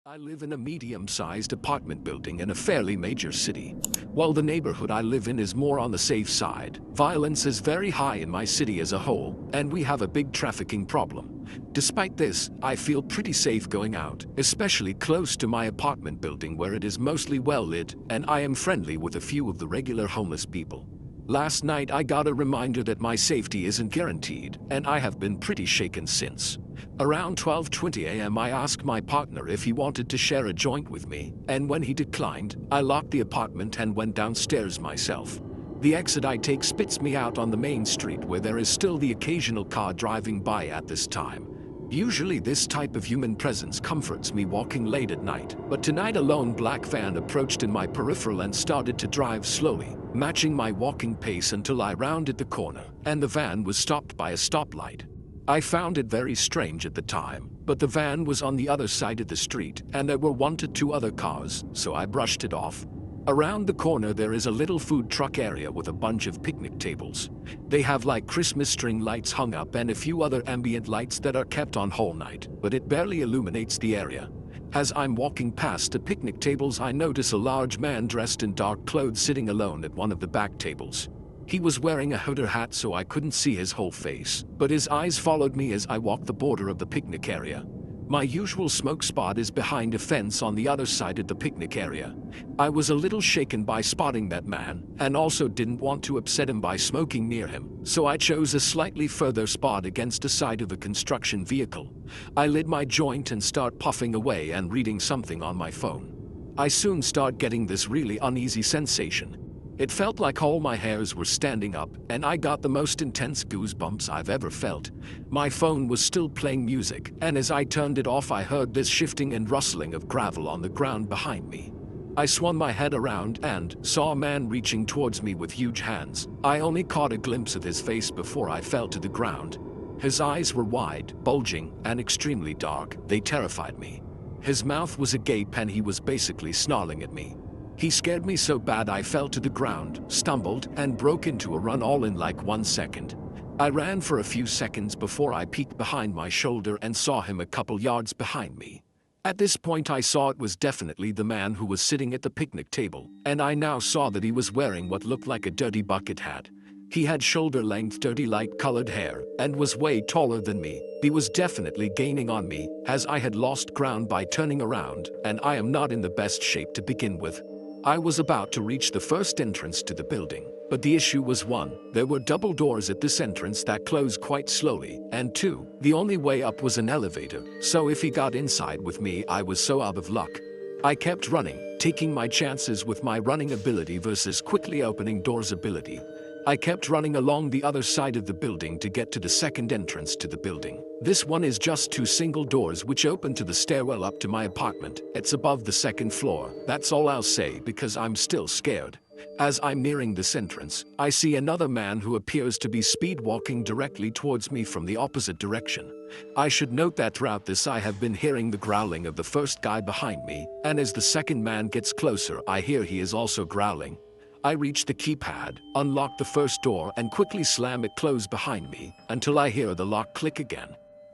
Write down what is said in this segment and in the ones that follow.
I live in a medium-sized apartment building in a fairly major city. While the neighborhood I live in is more on the safe side, violence is very high in my city as a whole, and we have a big trafficking problem. Despite this, I feel pretty safe going out, especially close to my apartment building where it is mostly well lit, and I am friendly with a few of the regular homeless people. Last night I got a reminder that my safety isn't guaranteed, and I have been pretty shaken since. Around 12:20 a.m. I asked my partner if he wanted to share a joint with me, and when he declined, I locked the apartment and went downstairs myself. The exit I take spits me out on the main street where there is still the occasional car driving by at this time. Usually this type of human presence comforts me walking late at night, but tonight a lone black van approached in my peripheral and started to drive slowly, matching my walking pace until I rounded the corner, and the van was stopped by a stoplight. I found it very strange at the time, but the van was on the other side of the street, and there were 1 to 2 other cars, so I brushed it off. Around the corner there is a little food truck area with a bunch of picnic tables. They have like Christmas string lights hung up and a few other ambient lights that are kept on whole night, but it barely illuminates the area. As I'm walking past the picnic tables, I notice a large man dressed in dark clothes sitting alone at one of the back tables. He was wearing a hooded hat so I couldn't see his whole face, but his eyes followed me as I walked the border of the picnic area. My usual smoke spot is behind a fence on the other side of the picnic area. I was a little shaken by spotting that man, and also didn't want to upset him by smoking near him, so I chose a slightly further spot against the side of a construction vehicle. I lit my joint and start puffing away and reading something on my phone. I soon start getting this really uneasy sensation. It felt like all my hairs were standing up, and I got the most intense goosebumps I've ever felt. My phone was still playing music, and as I turned it off I heard this shifting and rustling of gravel on the ground behind me. I swung my head around and saw a man reaching towards me with huge hands. I only caught a glimpse of his face before I fell to the ground. His eyes were wide, bulging, and extremely dark. They terrified me. His mouth was agape and he was basically snarling at me. He scared me so bad I fell to the ground, stumbled, and broke into a run all in like 1 second. I ran for a few seconds before I peeked behind my shoulder and saw him a couple yards behind me. At this point I saw it was definitely the man who was sitting at the picnic table, and I now saw that he was wearing what looked like a dirty bucket hat. He had shoulder-length dirty light-colored hair and was way taller than me. He was definitely gaining on me, as I had lost ground by turning around, and I am not in the best shape to begin with. I was about to reach the first entrance to the building, but the issue was 1, there were double doors at this entrance that closed quite slowly, and 2, the only way up was an elevator, so if he got inside with me I was so out of luck. I kept running, taking my chances with my running ability versus quickly opening doors ability. I kept running along the other side of the building to get to the second entrance to the building. This one is just 2 single doors which open to the stairwell up to my apartment. It's above the 2nd floor. That's all I'll say because I'm still scared. As I'm nearing this entrance, I see another man who appears to be speed walking directly towards me from the opposite direction. I should note that throughout this I have been hearing the growling of the first guy behind me, and as the second man gets closer I hear he is also growling. I reach the keypad, unlock the first door and quickly slam it closed behind me until I hear the lock click again.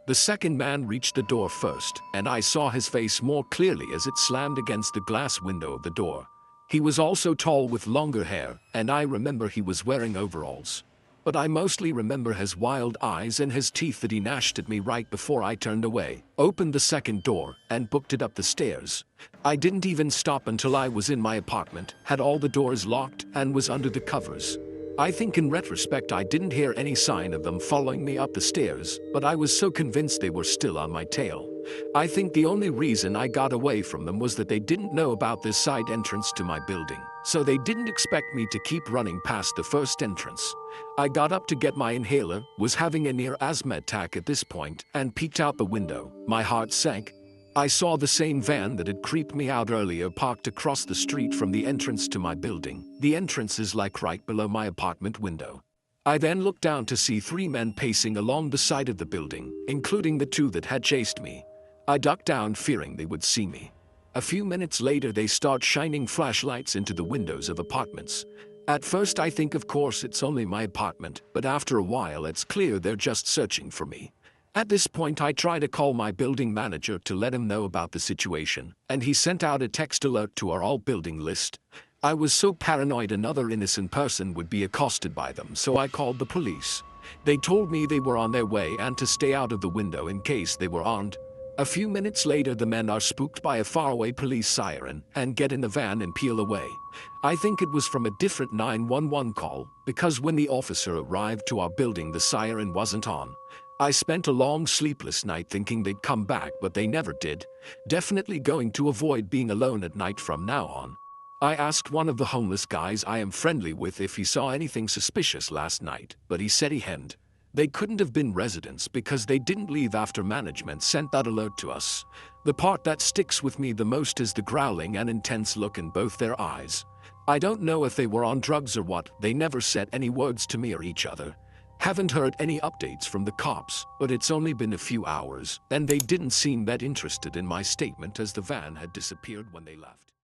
The second man reached the door first, and I saw his face more clearly as it slammed against the glass window of the door. He was also tall with longer hair, and I remember he was wearing overalls. But I mostly remember his wild eyes and his teeth that he gnashed at me right before I turned away, opened the second door, and booked it up the stairs. I didn't even stop until I was in my apartment, had all the doors locked, and was under the covers. I think in retrospect I didn't hear any sign of them following me up the stairs, but I was so convinced they were still on my tail. I think the only reason I got away from them was that they didn't know about this side entrance to my building, so they didn't expect me to keep running past the first entrance. I got up to get my inhaler, was having a near asthma attack at this point, and peeked out the window. My heart sank. I saw the same van that had creeped me out earlier parked across the street from the entrance to my building. The entrance is like right below my apartment window. I then looked down to see 3 men pacing along the side of the building, including the 2 that had chased me. I ducked down fearing they would see me. A few minutes later they start shining flashlights into the windows of apartments. At first I think of course it's only my apartment, but after a while it's clear they're just searching for me. At this point, I tried to call my building manager to let him know about the situation, and he sent out a text alert to our all building list. I was so paranoid another innocent person would be accosted by them, so I called the police. They told me they were on their way and to stay out of the window in case they were armed. A few minutes later, the men are spooked by a faraway police siren and get in the van and peel away. I think it was from a different 911 call, because when the officer arrived to our building, the siren wasn't on. I spent a long sleepless night thinking they'd come back, but they never did. Definitely going to avoid being alone at night from now on. I asked one of the homeless guys I am friendly with if he saw anything suspicious last night, but he said he hadn't. They couldn't have been residents because they didn't leave after management sent that alert to us. The part that sticks with me the most is the growling and intense look in both their eyes. I don't know if they were on drugs or what. They never said any words to me or each other. Haven't heard any updates from the cops, but it's only been a few hours, and they didn't seem that interested in my statement as the van had disappeared when they left.